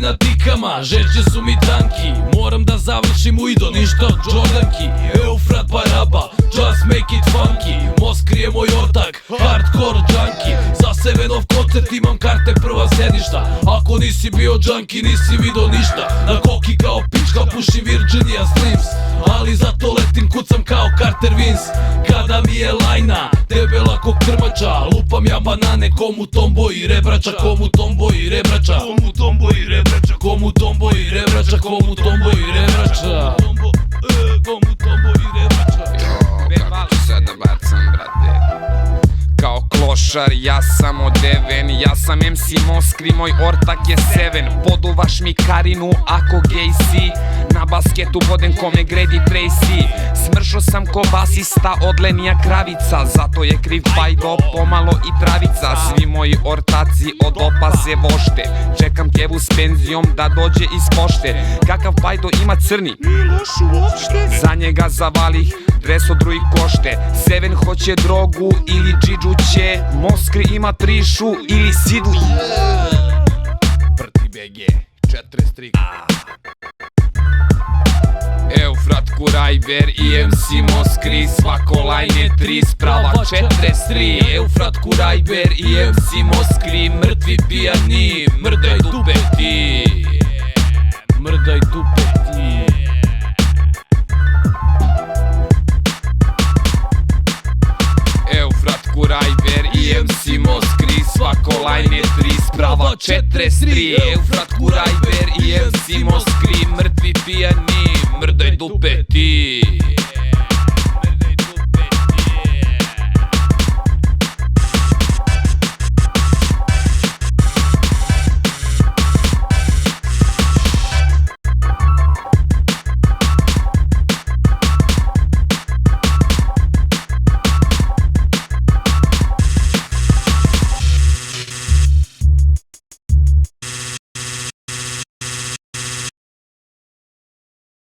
na dikama, žeđe su mi tanki. Moram da završim u Ido, ništa od Jordanki. Eufrat Baraba, just make it funky. Moskri je moj ortak, hardcore junkie. Za Sevenov koncert imam karte prva sedišta. Ako nisi bio junkie nisi vidio ništa. Na koki kao pička pušim Virginia Slims, ali zato letim kucam kao Carter Vince. Kada mi je lajna, debela ko krmača, lupam ja banane komu tomboji rebrača. Komu tomboji rebrača, komu tomboji rebrača, komu tomboji rebrača, komu tomboji rebrača, komu tomboji rebrača. Kako ću sad da bacam, brate? Kao klošar, ja sam odeven. Ja sam MC Moskri, moj ortak je Seven. Poduvaš mi Karinu ako gej si. Na basketu bodem kome Grady Tracy. Smršo sam ko basista od Lenija Kravica. Zato je kriv Pajdo, pomalo i Travica. Svi moji ortaci od opa se vošte. Čekam kevu s penzijom da dođe iz pošte. Kakav Pajdo ima crni, nije loš uopšte. Za njega zavalih dres od drugi košte. Seven hoće drogu ili džidžu će. Moskri ima trišu ili sidu. Prti BG 43. Eufrat Kurajber i MC Moskri. Svako lajne 3 sprava 43. Eufrat Kurajber i MC Moskri. Mrtvi pijani, mrdaj dupe ti. Mrdaj dupe ti. Eufrat Kurajber i MC Moskri. Svako lajne 3 sprava 43. Eufrat Kurajber i MC Moskri. Mrtvi pijani, mrdaj dupe ti.